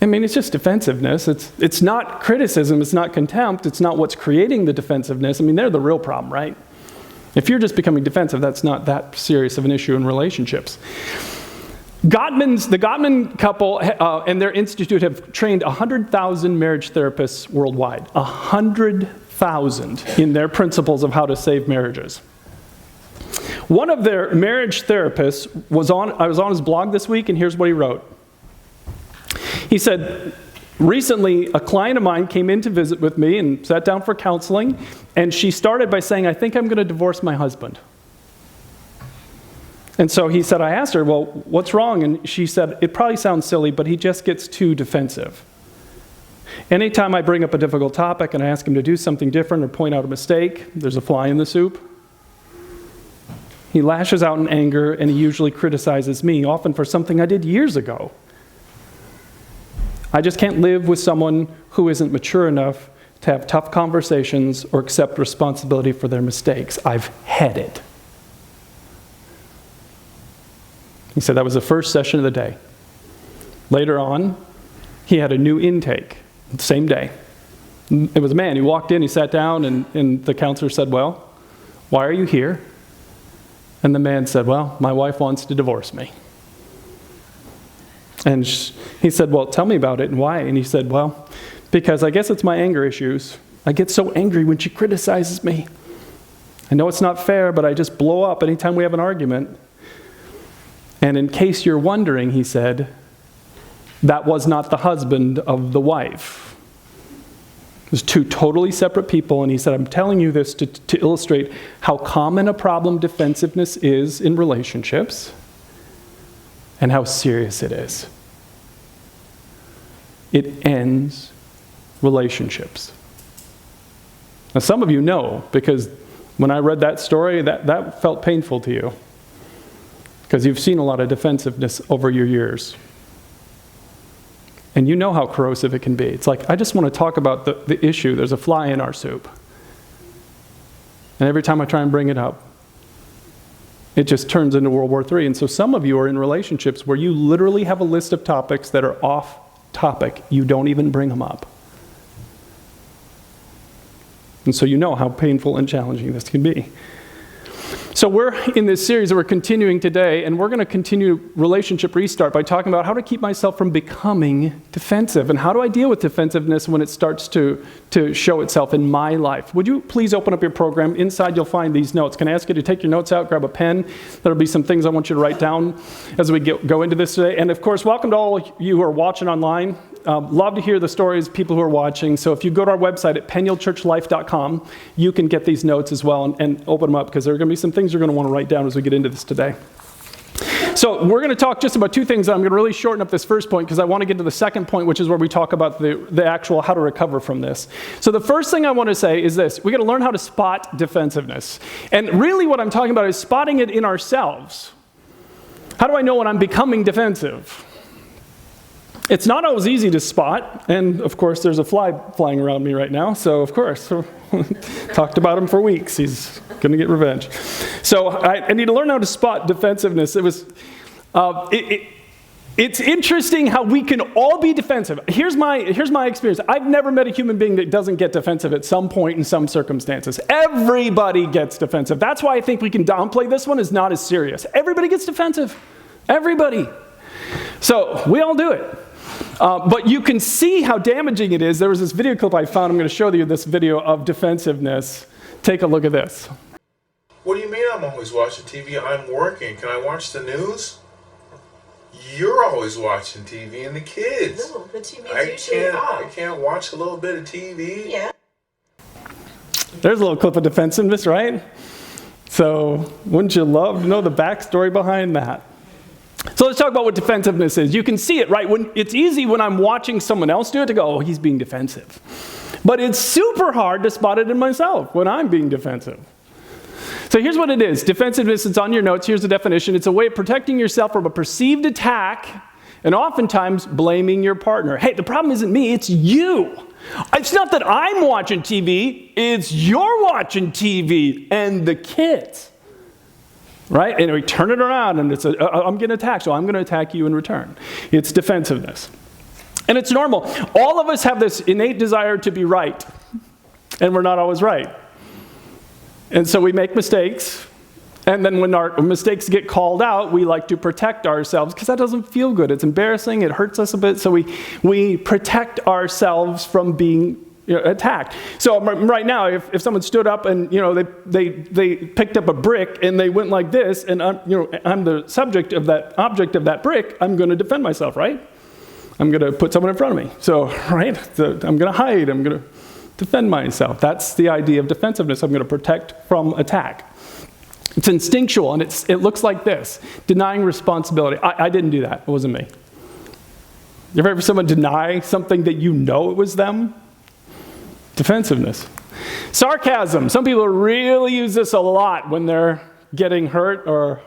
I mean, it's just defensiveness. It's not criticism. It's not contempt. It's not what's creating the defensiveness. I mean, they're the real problem, right? If you're just becoming defensive, that's not that serious of an issue in relationships. The Gottman couple and their institute have trained 100,000 marriage therapists worldwide. 100,000 in their principles of how to save marriages. One of their marriage therapists I was on his blog this week, and here's what he wrote. He said, recently a client of mine came in to visit with me and sat down for counseling, and she started by saying, I think I'm going to divorce my husband. And so he said, I asked her, well, what's wrong? And she said, it probably sounds silly, but he just gets too defensive. Anytime I bring up a difficult topic and I ask him to do something different or point out a mistake, there's a fly in the soup. He lashes out in anger, and he usually criticizes me, often for something I did years ago. I just can't live with someone who isn't mature enough to have tough conversations or accept responsibility for their mistakes. I've had it. He said that was the first session of the day. Later on, he had a new intake, the same day. It was a man. He walked in, he sat down, and the counselor said, well, why are you here? And the man said, well, my wife wants to divorce me. And he said, well, tell me about it and why. And he said, well, because I guess it's my anger issues. I get so angry when she criticizes me. I know it's not fair, but I just blow up anytime we have an argument. And in case you're wondering, he said, that was not the husband of the wife. It was two totally separate people. And he said, I'm telling you this to illustrate how common a problem defensiveness is in relationships and how serious it is. It ends relationships. Now, some of you know, because when I read that story, that felt painful to you, because you've seen a lot of defensiveness over your years. And you know how corrosive it can be. It's like, I just want to talk about the issue. There's a fly in our soup. And every time I try and bring it up, it just turns into World War III. And so some of you are in relationships where you literally have a list of topics that are off topic. You don't even bring them up. And so you know how painful and challenging this can be. So we're in this series that we're continuing today, and we're going to continue Relationship Restart by talking about how to keep myself from becoming defensive, and how do I deal with defensiveness when it starts to show itself in my life. Would you please open up your program? Inside you'll find these notes. Can I ask you to take your notes out, grab a pen? There'll be some things I want you to write down as we go into this today. And of course, welcome to all you who are watching online. Love to hear the stories of people who are watching. So if you go to our website at penyalchurchlife.com, you can get these notes as well and open them up, because there are going to be some things you're going to want to write down as we get into this today. So we're going to talk just about two things. I'm going to really shorten up this first point because I want to get to the second point, which is where we talk about the actual how to recover from this. So the first thing I want to say is this. We got to learn how to spot defensiveness. And really what I'm talking about is spotting it in ourselves. How do I know when I'm becoming defensive? It's not always easy to spot, and of course there's a fly flying around me right now, so of course, talked about him for weeks, he's going to get revenge. So I need to learn how to spot defensiveness. It's interesting how we can all be defensive. Here's my experience. I've never met a human being that doesn't get defensive at some point in some circumstances. Everybody gets defensive. That's why I think we can downplay this one as not as serious. Everybody gets defensive. Everybody. So we all do it. But you can see how damaging it is. There was this video clip I found. I'm going to show you this video of defensiveness. Take a look at this. What do you mean I'm always watching TV? I'm working. Can I watch the news? You're always watching TV and the kids. No, the TV's usually off. I can't watch a little bit of TV. Yeah. There's a little clip of defensiveness, right? So wouldn't you love to know the backstory behind that? So let's talk about what defensiveness is. You can see it, right? It's easy when I'm watching someone else do it to go, oh, he's being defensive. But it's super hard to spot it in myself when I'm being defensive. So here's what it is. Defensiveness, it's on your notes. Here's the definition. It's a way of protecting yourself from a perceived attack and oftentimes blaming your partner. Hey, the problem isn't me, it's you. It's not that I'm watching TV, it's you're watching TV and the kids. Right? And we turn it around and it's I'm getting attacked, so I'm going to attack you in return. It's defensiveness. And it's normal. All of us have this innate desire to be right, and we're not always right. And so we make mistakes, and then when our mistakes get called out, we like to protect ourselves because that doesn't feel good. It's embarrassing. It hurts us a bit. So we protect ourselves from being attacked. So right now, if someone stood up and they picked up a brick and they went like this, and I'm the subject of that object of that brick, I'm going to defend myself, right? I'm going to put someone in front of me. So I'm going to hide. I'm going to defend myself. That's the idea of defensiveness. I'm going to protect from attack. It's instinctual, and it looks like this. Denying responsibility. I didn't do that. It wasn't me. You ever someone deny something that you know it was them? Defensiveness. Sarcasm. Some people really use this a lot when they're getting hurt or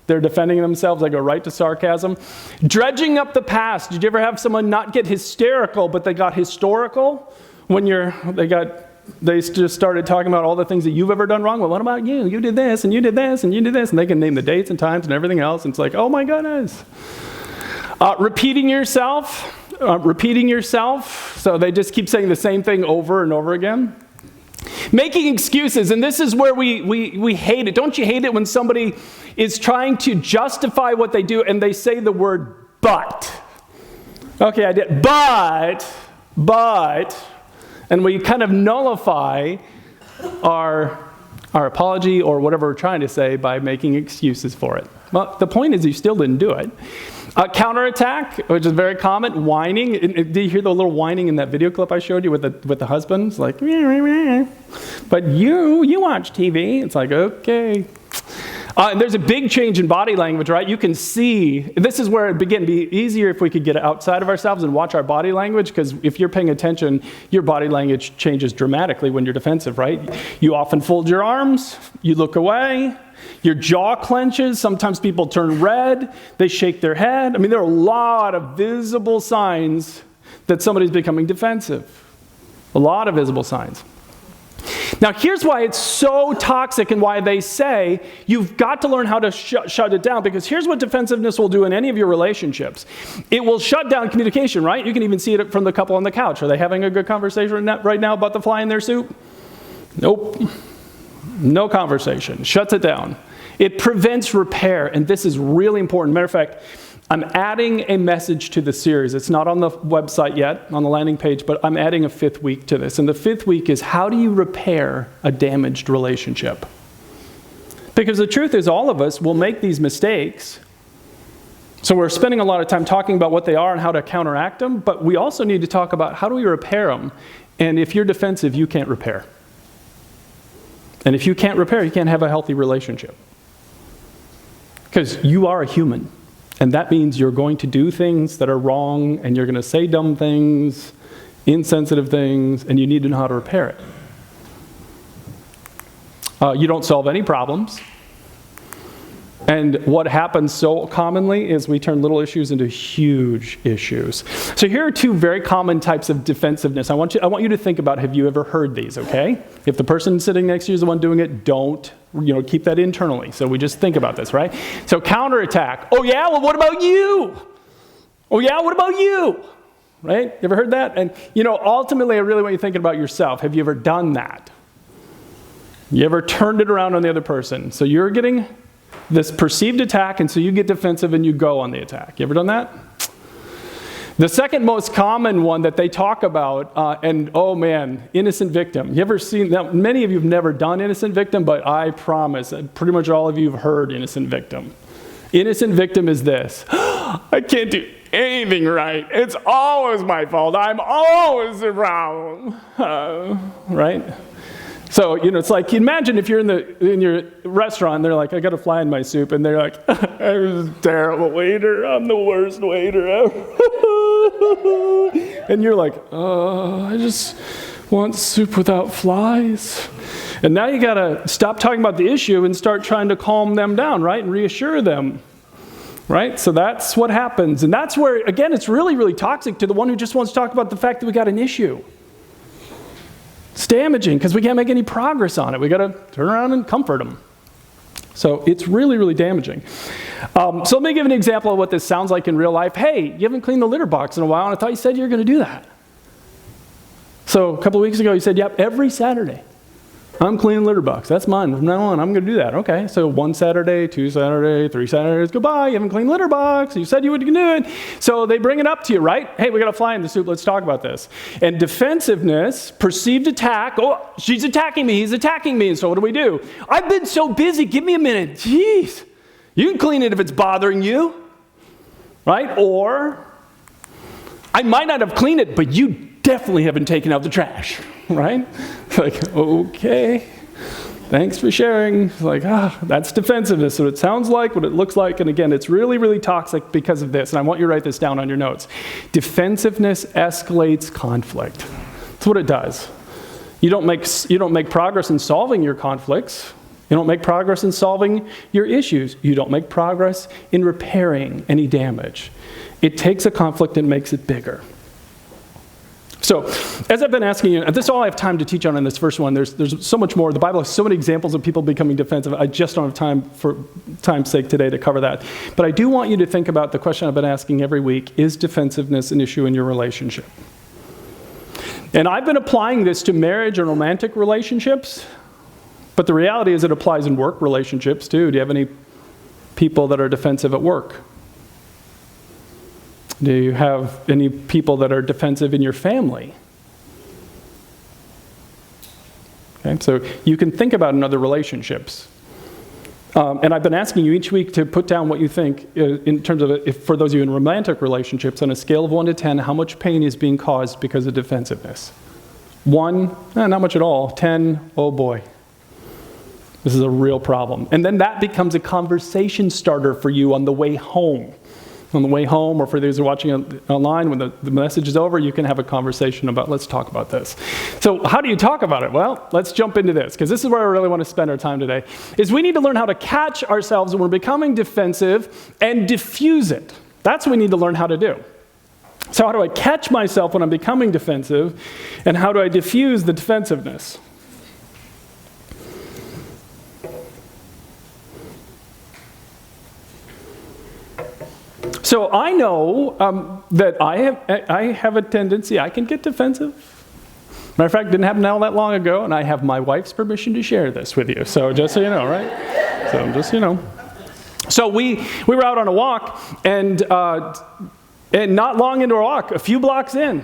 they're defending themselves. They go right to sarcasm. Dredging up the past. Did you ever have someone not get hysterical, but they got historical? When they just started talking about all the things that you've ever done wrong. Well, what about you? You did this, and you did this, and you did this. And they can name the dates and times and everything else. And it's like, oh my goodness. Repeating yourself. So they just keep saying the same thing over and over again. Making excuses, and this is where we hate it. Don't you hate it when somebody is trying to justify what they do and they say the word but? Okay, I did, but, and we kind of nullify our apology or whatever we're trying to say by making excuses for it. Well, the point is you still didn't do it. Counterattack, which is very common. Whining. Did you hear the little whining in that video clip I showed you with the husband? It's like, but you watch TV. It's like, okay. And there's a big change in body language, right? You can see, this is where it began to be easier if we could get outside of ourselves and watch our body language, because if you're paying attention, your body language changes dramatically when you're defensive, right? You often fold your arms, you look away, your jaw clenches, sometimes people turn red, they shake their head. I mean, there are a lot of visible signs that somebody's becoming defensive. A lot of visible signs. Now, here's why it's so toxic and why they say you've got to learn how to shut it down, because here's what defensiveness will do in any of your relationships. It will shut down communication, right? You can even see it from the couple on the couch. Are they having a good conversation right now about the fly in their soup? Nope. No conversation. Shuts it down. It prevents repair, and this is really important. Matter of fact, I'm adding a message to the series. It's not on the website yet, on the landing page, but I'm adding a 5th week to this. And the 5th week is, how do you repair a damaged relationship? Because the truth is, all of us will make these mistakes. So we're spending a lot of time talking about what they are and how to counteract them, but we also need to talk about how do we repair them. And if you're defensive, you can't repair. And if you can't repair, you can't have a healthy relationship. Because you are a human. And that means you're going to do things that are wrong, and you're going to say dumb things, insensitive things, and you need to know how to repair it. You don't solve any problems. And what happens so commonly is we turn little issues into huge issues. So here are 2 very common types of defensiveness. I want you to think about, have you ever heard these, okay? If the person sitting next to you is the one doing it, don't, keep that internally. So we just think about this, right? So counterattack. Oh yeah, well what about you? Oh yeah, what about you? Right? You ever heard that? And ultimately I really want you thinking about yourself. Have you ever done that? You ever turned it around on the other person? So you're getting this perceived attack, and so you get defensive and you go on the attack. You ever done that? The second most common one that they talk about, and oh man, innocent victim. You ever seen that? Many of you have never done innocent victim, but I promise that pretty much all of you have heard innocent victim. Innocent victim is this: I can't do anything right. It's always my fault. I'm always the problem. Right? So, it's like, imagine if you're in your restaurant and they're like, I got a fly in my soup, and they're like, I'm a terrible waiter. I'm the worst waiter ever. And you're like, I just want soup without flies. And now you got to stop talking about the issue and start trying to calm them down, right? And reassure them, right? So that's what happens. And that's where, again, it's really, really toxic to the one who just wants to talk about the fact that we got an issue. It's damaging because we can't make any progress on it. We got to turn around and comfort them. So it's really, really damaging. So let me give an example of what this sounds like in real life. Hey, you haven't cleaned the litter box in a while, and I thought you said you were going to do that. So a couple of weeks ago, you said, yep, every Saturday, I'm cleaning the litter box. That's mine. From now on, I'm going to do that. Okay, so 1 Saturday, 2 Saturday, 3 Saturdays go by. You haven't cleaned the litter box. You said you would do it. So they bring it up to you, right? Hey, we got a fly in the soup. Let's talk about this. And defensiveness, perceived attack. Oh, she's attacking me. He's attacking me. And so what do? I've been so busy. Give me a minute. Jeez. You can clean it if it's bothering you, right? Or I might not have cleaned it, but you definitely haven't taken out the trash, right? Like, okay, thanks for sharing. Like, that's defensiveness. So it sounds like what it looks like. And again, it's really, really toxic because of this. And I want you to write this down on your notes. Defensiveness escalates conflict. That's what it does. You don't make progress in solving your conflicts. You don't make progress in solving your issues. You don't make progress in repairing any damage. It takes a conflict and makes it bigger. So, as I've been asking you, this is all I have time to teach on in this first one. There's so much more. The Bible has so many examples of people becoming defensive. I just don't have time for time's sake today to cover that. But I do want you to think about the question I've been asking every week: is defensiveness an issue in your relationship? And I've been applying this to marriage and romantic relationships, but the reality is it applies in work relationships too. Do you have any people that are defensive at work? Do you have any people that are defensive in your family? Okay, so you can think about in other relationships. And I've been asking you each week to put down what you think in terms of, for those of you in romantic relationships, on a scale of 1 to 10, how much pain is being caused because of defensiveness? 1, not much at all. 10, oh boy. This is a real problem. And then that becomes a conversation starter for you on the way home. On the way home, or for those who are watching online, when the message is over, you can have a conversation about, let's talk about this. So how do you talk about it? Well, let's jump into this, because this is where I really want to spend our time today, is we need to learn how to catch ourselves when we're becoming defensive and diffuse it. That's what we need to learn how to do. So how do I catch myself when I'm becoming defensive, and how do I diffuse the defensiveness? So I know that I have a tendency, I can get defensive. Matter of fact, it didn't happen all that long ago, and I have my wife's permission to share this with you. So just so you know, right? So just so you know. So we were out on a walk, and not long into our walk, a few blocks in,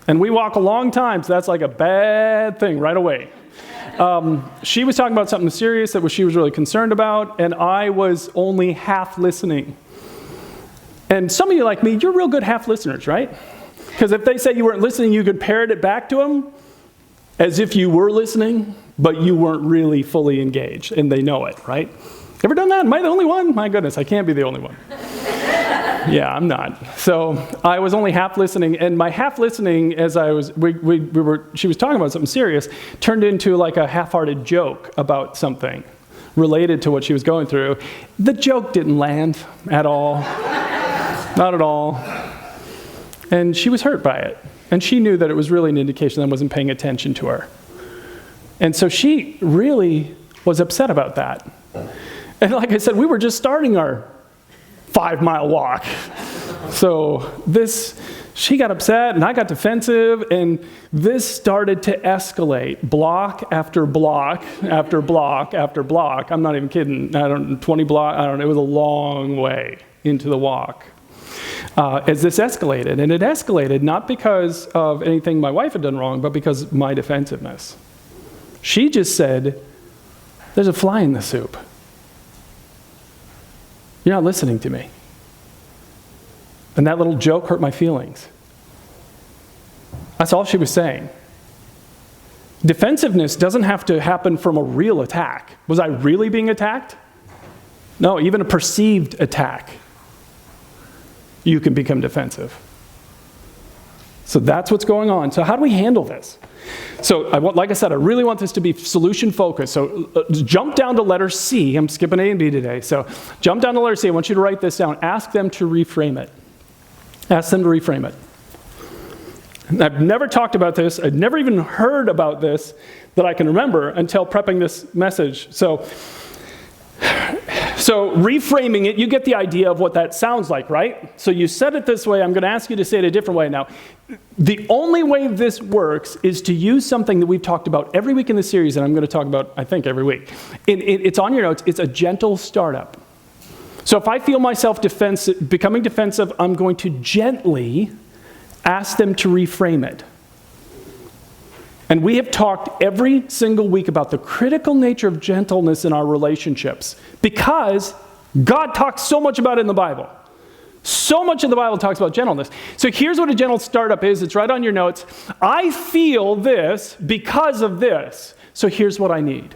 and we walk a long time, so that's like a bad thing right away. She was talking about something serious that she was really concerned about, and I was only half listening. And some of you like me, you're real good half listeners, right? Because if they say you weren't listening, you could parrot it back to them as if you were listening, but you weren't really fully engaged, and they know it, right? Ever done that? Am I the only one? My goodness, I can't be the only one. Yeah, I'm not. So I was only half listening, and my half listening, as I was, she was talking about something serious, turned into like a half-hearted joke about something related to what she was going through. The joke didn't land at all. Not at all. And she was hurt by it. And she knew that it was really an indication that I wasn't paying attention to her. And so she really was upset about that. And like I said, we were just starting our 5-mile walk. So she got upset and I got defensive, and this started to escalate, block after block after block after block. I'm not even kidding. 20 blocks, it was a long way into the walk. As this escalated, and it escalated not because of anything my wife had done wrong, but because of my defensiveness. She just said, there's a fly in the soup. You're not listening to me. And that little joke hurt my feelings. That's all she was saying. Defensiveness doesn't have to happen from a real attack. Was I really being attacked? No, even a perceived attack. You can become defensive. So that's what's going on. So how do we handle this? So like I said, I really want this to be solution focused. So jump down to letter C. I'm skipping A and B today. So jump down to letter C. I want you to write this down. Ask them to reframe it. Ask them to reframe it. And I've never talked about this. I've never even heard about this that I can remember until prepping this message. So So reframing it, you get the idea of what that sounds like, right? So you said it this way. I'm going to ask you to say it a different way now. The only way this works is to use something that we've talked about every week in the series, and I'm going to talk about, I think, every week. It's on your notes. It's a gentle startup. So if I feel myself becoming defensive, I'm going to gently ask them to reframe it. And we have talked every single week about the critical nature of gentleness in our relationships because God talks so much about it in the Bible. So much of the Bible talks about gentleness. So here's what a gentle startup is. It's right on your notes. I feel this because of this. So here's what I need.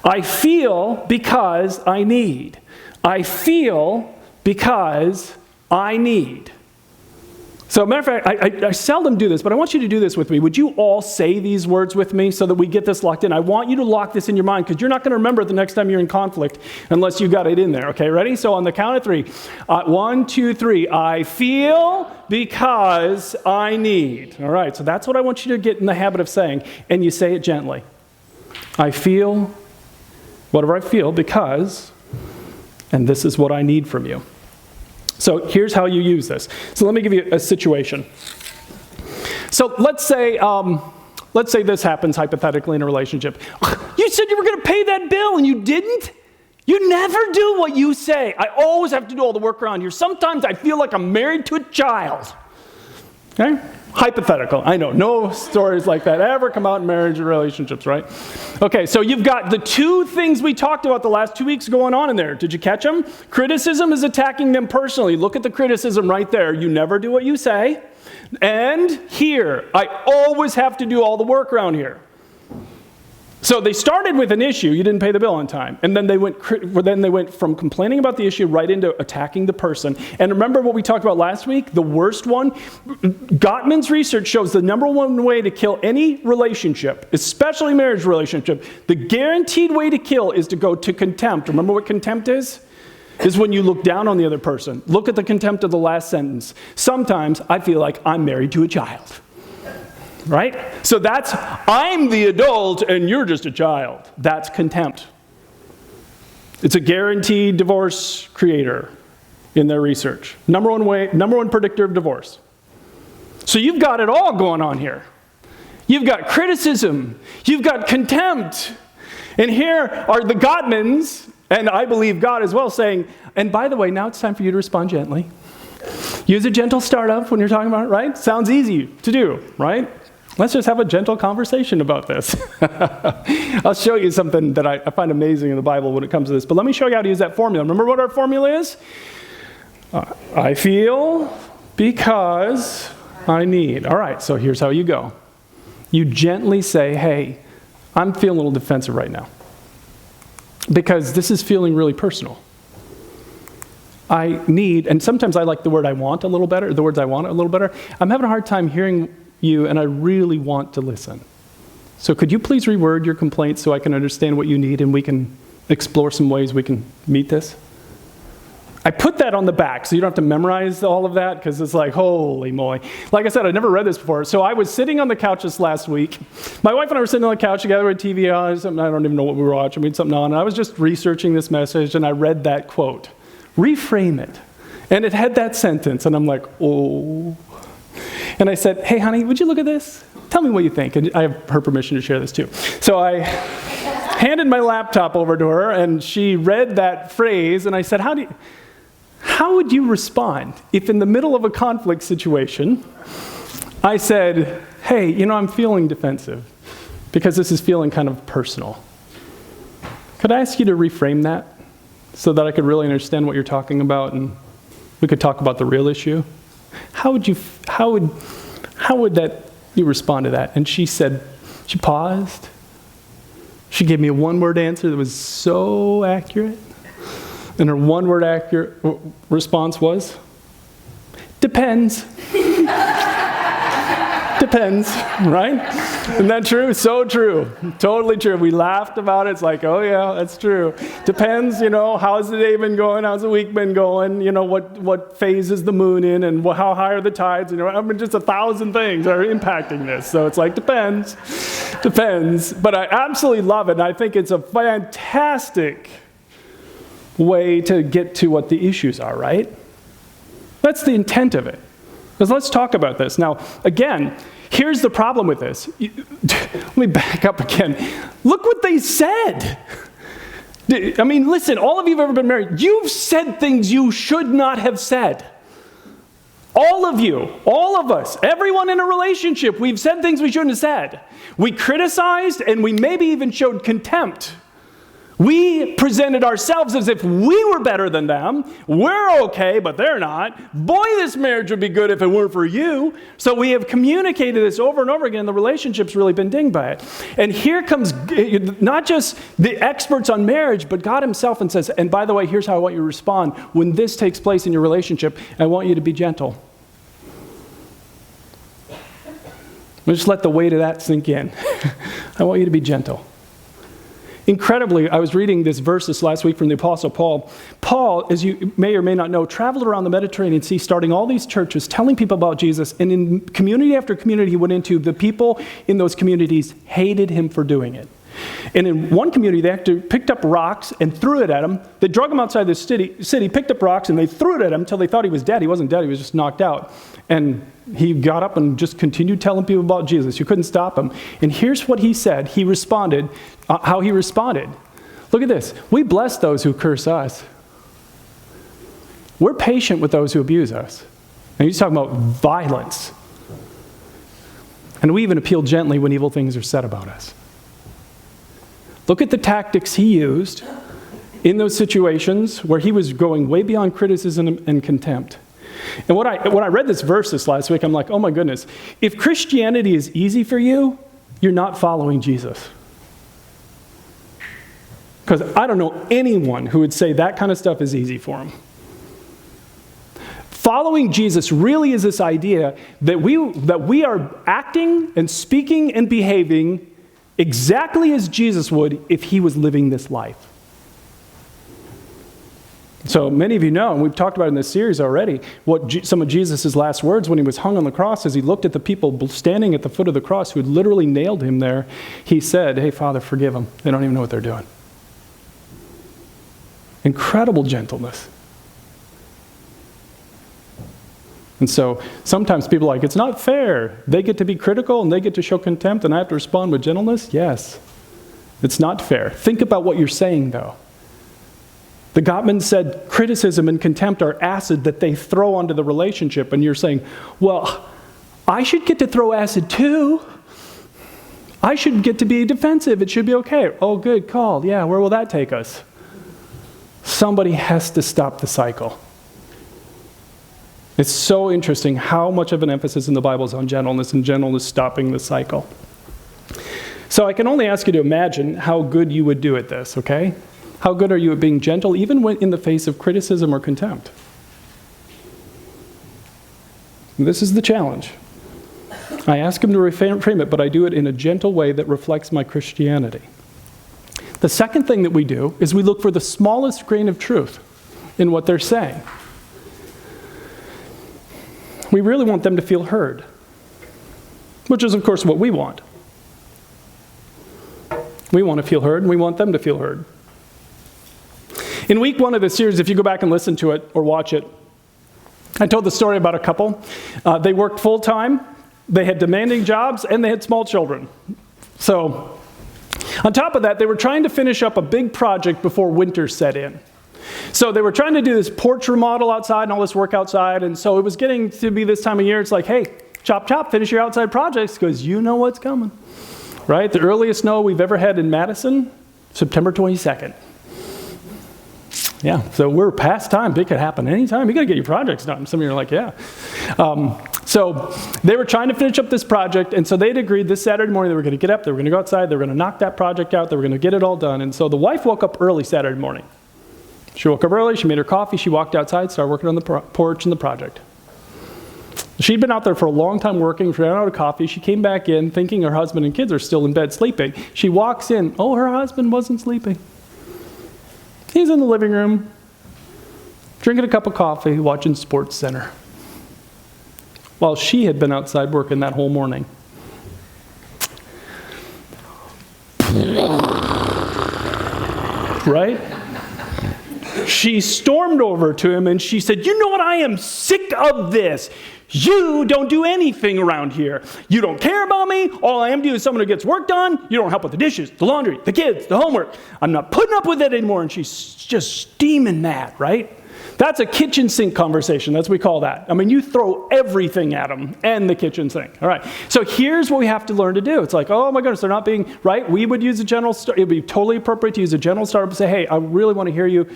I feel because I need. I feel because I need. So, matter of fact, I seldom do this, but I want you to do this with me. Would you all say these words with me so that we get this locked in? I want you to lock this in your mind because you're not going to remember it the next time you're in conflict unless you got it in there. Okay, ready? So on the count of three. 1, 2, 3. I feel because I need. All right, so that's what I want you to get in the habit of saying, and you say it gently. I feel whatever I feel because, and this is what I need from you. So here's how you use this. So let me give you a situation. So let's say this happens hypothetically in a relationship. You said you were going to pay that bill and you didn't? You never do what you say. I always have to do all the work around here. Sometimes I feel like I'm married to a child. Okay? Hypothetical. I know, no stories like that ever come out in marriage or relationships, right? Okay, so you've got the two things we talked about the last 2 weeks going on in there. Did you catch them? Criticism is attacking them personally. Look at the criticism right there. You never do what you say. And here, I always have to do all the work around here. So they started with an issue, you didn't pay the bill on time. And then they went from complaining about the issue right into attacking the person. And remember what we talked about last week? The worst one? Gottman's research shows the number one way to kill any relationship, especially marriage relationship, the guaranteed way to kill is to go to contempt. Remember what contempt is? Is when you look down on the other person. Look at the contempt of the last sentence. Sometimes I feel like I'm married to a child. Right? So that's, I'm the adult and you're just a child. That's contempt. It's a guaranteed divorce creator in their research. Number one predictor of divorce. So you've got it all going on here. You've got criticism. You've got contempt. And here are the Gottmans, and I believe God as well, saying, and by the way, now it's time for you to respond gently. Use a gentle startup when you're talking about it, right? Sounds easy to do, right? Let's just have a gentle conversation about this. I'll show you something that I find amazing in the Bible when it comes to this. But let me show you how to use that formula. Remember what our formula is? I feel because I need. All right, so here's how you go. You gently say, hey, I'm feeling a little defensive right now because this is feeling really personal. I need, and sometimes I like the word I want a little better, the words I want a little better. I'm having a hard time hearing you, and I really want to listen. So could you please reword your complaint so I can understand what you need and we can explore some ways we can meet this? I put that on the back so you don't have to memorize all of that because it's like, holy moly. Like I said, I'd never read this before. So I was sitting on the couch this last week. My wife and I were sitting on the couch together with TV on, something, I don't even know what we were watching. We had something on, and I was just researching this message, and I read that quote. Reframe it. And it had that sentence, and I'm like, oh. And I said, hey, honey, would you look at this? Tell me what you think. And I have her permission to share this too. So I handed my laptop over to her, and she read that phrase, and I said, how would you respond if in the middle of a conflict situation, I said, hey, I'm feeling defensive because this is feeling kind of personal. Could I ask you to reframe that so that I could really understand what you're talking about and we could talk about the real issue? How would you respond to that? And she said, she paused. She gave me a one-word answer that was so accurate. And her one-word accurate response was, depends. Depends, right? Isn't that true? So true. Totally true. We laughed about it. It's like, oh yeah, that's true. Depends, how's the day been going? How's the week been going? What phase is the moon in? And how high are the tides? Just 1,000 things are impacting this. So it's like, depends. Depends. But I absolutely love it. And I think it's a fantastic way to get to what the issues are, right? That's the intent of it. Because let's talk about this. Now, again, here's the problem with this. Let me back up again. Look what they said. I mean, listen, all of you have ever been married. You've said things you should not have said. All of you, all of us, everyone in a relationship, we've said things we shouldn't have said. We criticized and we maybe even showed contempt. We presented ourselves as if we were better than them. We're okay, but they're not. Boy, this marriage would be good if it weren't for you. So we have communicated this over and over again, and the relationship's really been dinged by it. And here comes not just the experts on marriage, but God himself, and says, and by the way, here's how I want you to respond. When this takes place in your relationship, I want you to be gentle. Just let the weight of that sink in. I want you to be gentle. Incredibly, I was reading this verse this last week from the Apostle Paul. Paul, as you may or may not know, traveled around the Mediterranean Sea, starting all these churches, telling people about Jesus, and in community after community he went into, the people in those communities hated him for doing it. And in one community, they actually picked up rocks and threw it at him. They drug him outside the city, picked up rocks, and they threw it at him until they thought he was dead. He wasn't dead, he was just knocked out. And he got up and just continued telling people about Jesus. You couldn't stop him. And here's what he said. He responded, how he responded. Look at this. We bless those who curse us. We're patient with those who abuse us. And he's talking about violence. And we even appeal gently when evil things are said about us. Look at the tactics he used in those situations where he was going way beyond criticism and contempt. And when I read this verse this last week, I'm like, oh my goodness. If Christianity is easy for you, you're not following Jesus. Because I don't know anyone who would say that kind of stuff is easy for him. Following Jesus really is this idea that we are acting and speaking and behaving exactly as Jesus would if he was living this life. So many of you know, and we've talked about in this series already, what some of Jesus' last words when he was hung on the cross, as he looked at the people standing at the foot of the cross who had literally nailed him there, he said, hey, Father, forgive them. They don't even know what they're doing. Incredible gentleness. And so sometimes people are like, it's not fair. They get to be critical and they get to show contempt and I have to respond with gentleness? Yes. It's not fair. Think about what you're saying, though. The Gottman said criticism and contempt are acid that they throw onto the relationship. And you're saying, well, I should get to throw acid too. I should get to be defensive. It should be okay. Oh, good call. Yeah, where will that take us? Somebody has to stop the cycle. It's so interesting how much of an emphasis in the Bible is on gentleness, and gentleness stopping the cycle. So I can only ask you to imagine how good you would do at this, okay? How good are you at being gentle, even when in the face of criticism or contempt? This is the challenge. I ask him to reframe it, but I do it in a gentle way that reflects my Christianity. The second thing that we do is we look for the smallest grain of truth in what they're saying. We really want them to feel heard, which is, of course, what we want. We want to feel heard, and we want them to feel heard. In week 1 of this series, if you go back and listen to it or watch it, I told the story about a couple. They worked full-time, they had demanding jobs, and they had small children. So, on top of that, they were trying to finish up a big project before winter set in. So they were trying to do this porch remodel outside and all this work outside, and so it was getting to be this time of year. It's like, hey, chop, chop, finish your outside projects, because you know what's coming, right? The earliest snow we've ever had in Madison, September 22nd. Yeah, so we're past time. It could happen anytime. You got to get your projects done. Some of you are like, yeah. So they were trying to finish up this project, and so they'd agreed this Saturday morning they were going to get up, they were going to go outside, they were going to knock that project out, they were going to get it all done. And so the wife woke up early Saturday morning. She woke up early, she made her coffee, she walked outside, started working on the porch and the project. She'd been out there for a long time working, she ran out of coffee, she came back in thinking her husband and kids are still in bed sleeping. She walks in, oh, her husband wasn't sleeping. He's in the living room, drinking a cup of coffee, watching Sports Center, while she had been outside working that whole morning. Right? she stormed over to him and she said, "You know what? I am sick of this. You don't do anything around here. You don't care about me. All I am doing is someone who gets work done. You don't help with the dishes, the laundry, the kids, the homework. I'm not putting up with it anymore." And she's just steaming mad, right? That's a kitchen sink conversation. That's what we call that. I mean, you throw everything at them and the kitchen sink. All right. So here's what we have to learn to do. It's like, oh my goodness, they're not being, right? We would use a general start. It would be totally appropriate to use a general start and say, "Hey, I really want to hear you.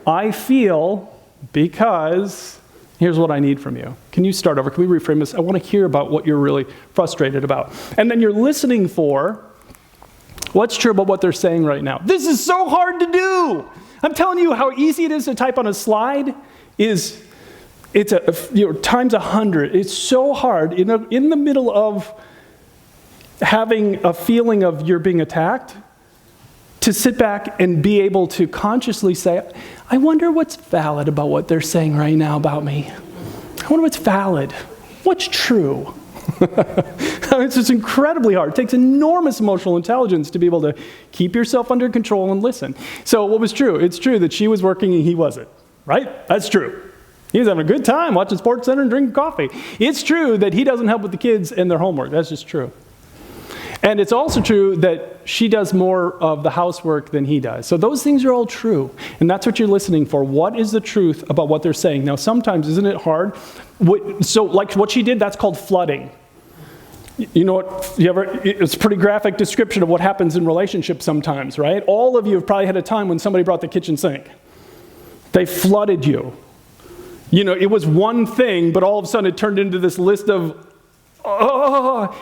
I feel because here's what I need from you. Can you start over? Can we reframe this? I want to hear about what you're really frustrated about." And then you're listening for what's true about what they're saying right now. This is so hard to do. I'm telling you how easy it is to type on a slide it's times 100. It's so hard in the middle of having a feeling of you're being attacked to sit back and be able to consciously say, "I wonder what's valid about what they're saying right now about me. I wonder what's valid. What's true?" It's just incredibly hard. It takes enormous emotional intelligence to be able to keep yourself under control and listen. So what was true? It's true that she was working and he wasn't, right? That's true. He was having a good time watching Sports Center and drinking coffee. It's true that he doesn't help with the kids and their homework. That's just true. And it's also true that she does more of the housework than he does. So those things are all true. And that's what you're listening for. What is the truth about what they're saying? Now, sometimes, isn't it hard? So like what she did, that's called flooding. You know what? It's a pretty graphic description of what happens in relationships sometimes, right? All of you have probably had a time when somebody brought the kitchen sink. They flooded you. You know, it was one thing, but all of a sudden it turned into this list of,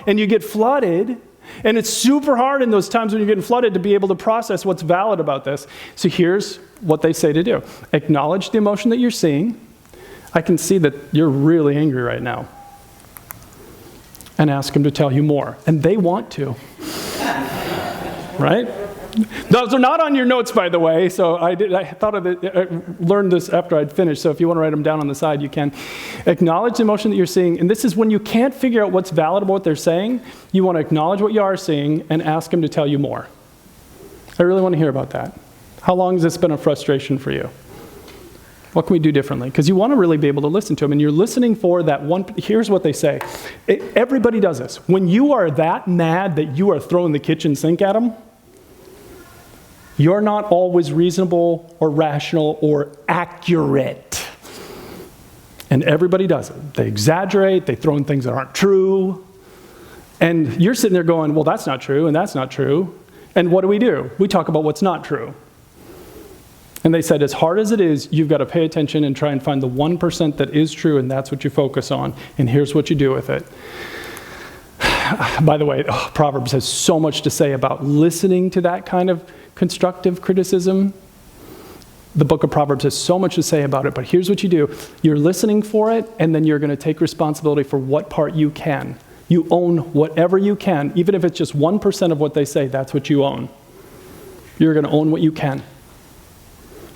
and you get flooded. And it's super hard in those times when you're getting flooded to be able to process what's valid about this. So here's what they say to do. Acknowledge the emotion that you're seeing. I can see that you're really angry right now. And ask them to tell you more. And they want to. Right? Those are not on your notes, by the way. So I thought of it. I learned this after I'd finished. So if you want to write them down on the side, you can. Acknowledge the emotion that you're seeing. And this is when you can't figure out what's valid about what they're saying. You want to acknowledge what you are seeing and ask them to tell you more. I really want to hear about that. How long has this been a frustration for you? What can we do differently? Because you want to really be able to listen to them. And you're listening for that one. Here's what they say. Everybody does this. When you are that mad that you are throwing the kitchen sink at them, you're not always reasonable or rational or accurate. And everybody does it. They exaggerate. They throw in things that aren't true. And you're sitting there going, "Well, that's not true, and that's not true." And what do? We talk about what's not true. And they said, as hard as it is, you've got to pay attention and try and find the 1% that is true, and that's what you focus on. And here's what you do with it. By the way, Proverbs has so much to say about listening to that kind of constructive criticism. The book of Proverbs has so much to say about it, but here's what you do. You're listening for it, and then you're going to take responsibility for what part you can. You own whatever you can. Even if it's just 1% of what they say, that's what you own. You're going to own what you can.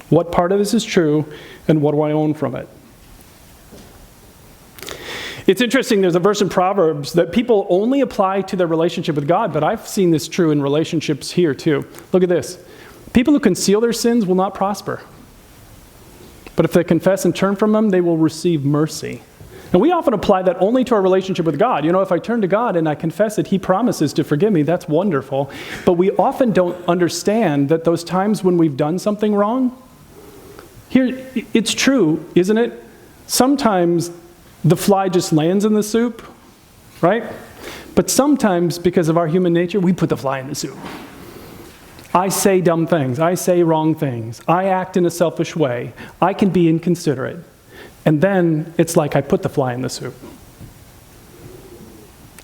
What part of this is true, and what do I own from it? It's interesting, there's a verse in Proverbs that people only apply to their relationship with God, but I've seen this true in relationships here too. Look at this. People who conceal their sins will not prosper. But if they confess and turn from them, they will receive mercy. And we often apply that only to our relationship with God. You know, if I turn to God and I confess it, He promises to forgive me. That's wonderful. But we often don't understand that those times when we've done something wrong, here, it's true, isn't it? Sometimes the fly just lands in the soup, right? But sometimes, because of our human nature, we put the fly in the soup. I say dumb things. I say wrong things. I act in a selfish way. I can be inconsiderate. And then it's like I put the fly in the soup.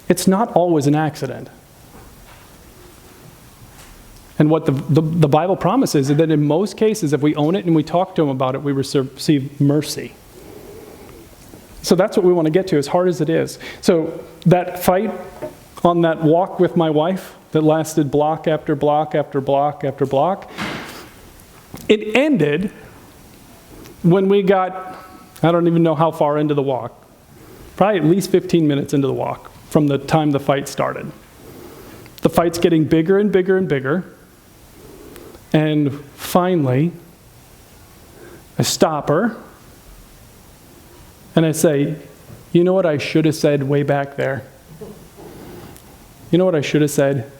It's not always an accident. And what the Bible promises is that in most cases, if we own it and we talk to Him about it, we receive mercy. So that's what we want to get to, as hard as it is. So that fight on that walk with my wife that lasted block after block after block after block, it ended when we got, I don't even know how far into the walk, probably at least 15 minutes into the walk from the time the fight started. The fight's getting bigger and bigger and bigger. And finally, I stop her, and I say, you know what I should have said way back there? You know what I should have said?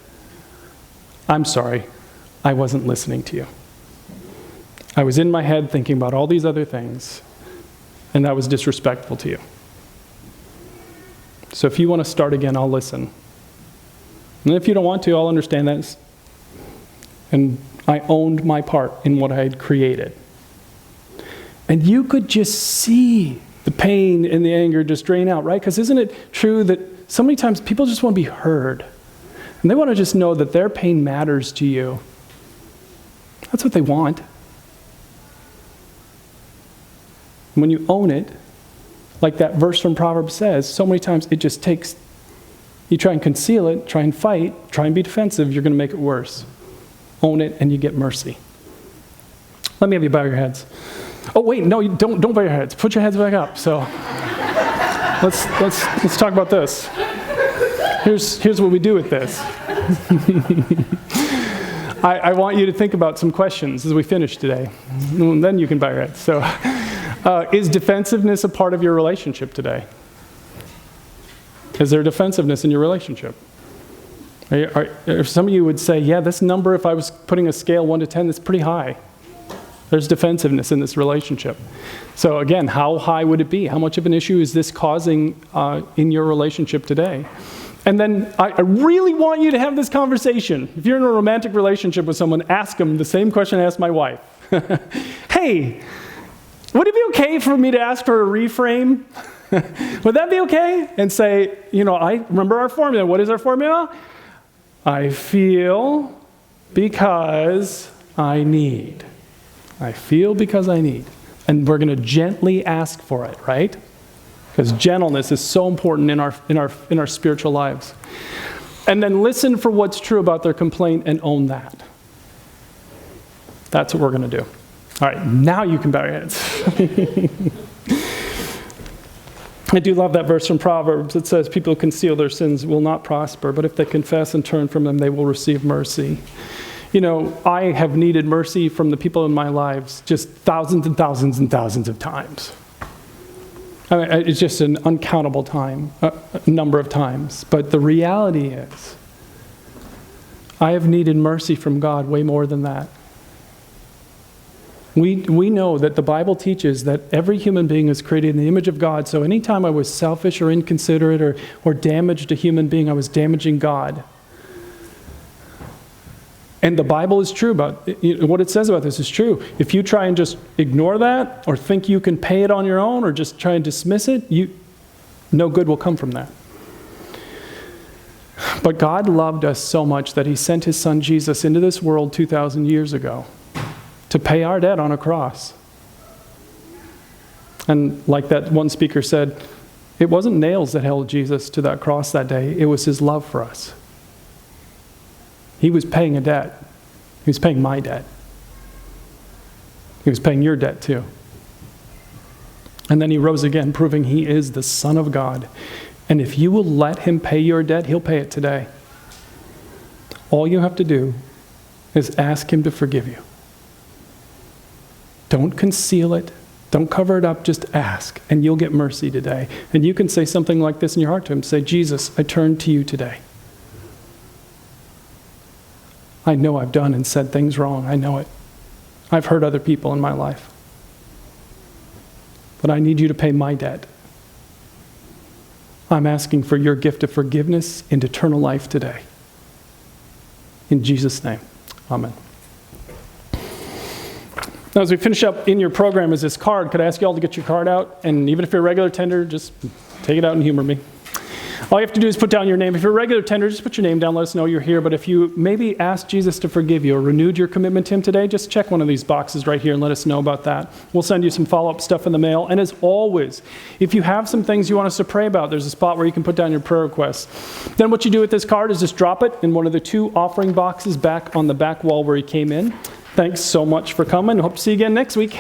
I'm sorry, I wasn't listening to you. I was in my head thinking about all these other things, and that was disrespectful to you. So if you want to start again, I'll listen. And if you don't want to, I'll understand that. And I owned my part in what I had created. And you could just see the pain and the anger just drain out, right? Because isn't it true that so many times people just want to be heard? And they want to just know that their pain matters to you. That's what they want. When you own it, like that verse from Proverbs says, so many times it just takes, you try and conceal it, try and fight, try and be defensive, you're going to make it worse. Own it and you get mercy. Let me have you bow your heads. Oh wait, no, you don't bow your heads. Put your heads back up. So let's talk about this. Here's what we do with this. I want you to think about some questions as we finish today. And then you can bow your heads. So is defensiveness a part of your relationship today? Is there defensiveness in your relationship? Some of you would say, yeah, this number, if I was putting a scale 1 to 10, that's pretty high. There's defensiveness in this relationship. So again, how high would it be? How much of an issue is this causing in your relationship today? And then I really want you to have this conversation. If you're in a romantic relationship with someone, ask them the same question I asked my wife. Hey, would it be okay for me to ask for a reframe? Would that be okay? And say, I remember our formula. What is our formula? I feel because I need. I feel because I need. And we're going to gently ask for it, right? Because gentleness is so important in our spiritual lives. And then listen for what's true about their complaint and own that. That's what we're going to do. All right, now you can bow your heads. I do love that verse from Proverbs. It says, people who conceal their sins will not prosper, but if they confess and turn from them, they will receive mercy. I have needed mercy from the people in my lives just thousands and thousands and thousands of times. I mean, it's just an uncountable number of times. But the reality is, I have needed mercy from God way more than that. We know that the Bible teaches that every human being is created in the image of God. So anytime I was selfish or inconsiderate or damaged a human being, I was damaging God. And the Bible is true about what it says about this is true. If you try and just ignore that or think you can pay it on your own or just try and dismiss it, no good will come from that. But God loved us so much that he sent his son Jesus into this world 2,000 years ago to pay our debt on a cross. And like that one speaker said, it wasn't nails that held Jesus to that cross that day. It was his love for us. He was paying a debt. He was paying my debt. He was paying your debt too. And then he rose again, proving he is the Son of God. And if you will let him pay your debt, he'll pay it today. All you have to do is ask him to forgive you. Don't conceal it. Don't cover it up. Just ask, and you'll get mercy today. And you can say something like this in your heart to him. Say, Jesus, I turn to you today. I know I've done and said things wrong. I know it. I've hurt other people in my life. But I need you to pay my debt. I'm asking for your gift of forgiveness and eternal life today. In Jesus' name, amen. Now, as we finish up, in your program is this card. Could I ask you all to get your card out? And even if you're a regular tender, just take it out and humor me. All you have to do is put down your name. If you're a regular tender, just put your name down, let us know you're here. But if you maybe asked Jesus to forgive you or renewed your commitment to him today, just check one of these boxes right here and let us know about that. We'll send you some follow-up stuff in the mail. And as always, if you have some things you want us to pray about, there's a spot where you can put down your prayer requests. Then what you do with this card is just drop it in one of the 2 offering boxes back on the back wall where you came in. Thanks so much for coming. Hope to see you again next week.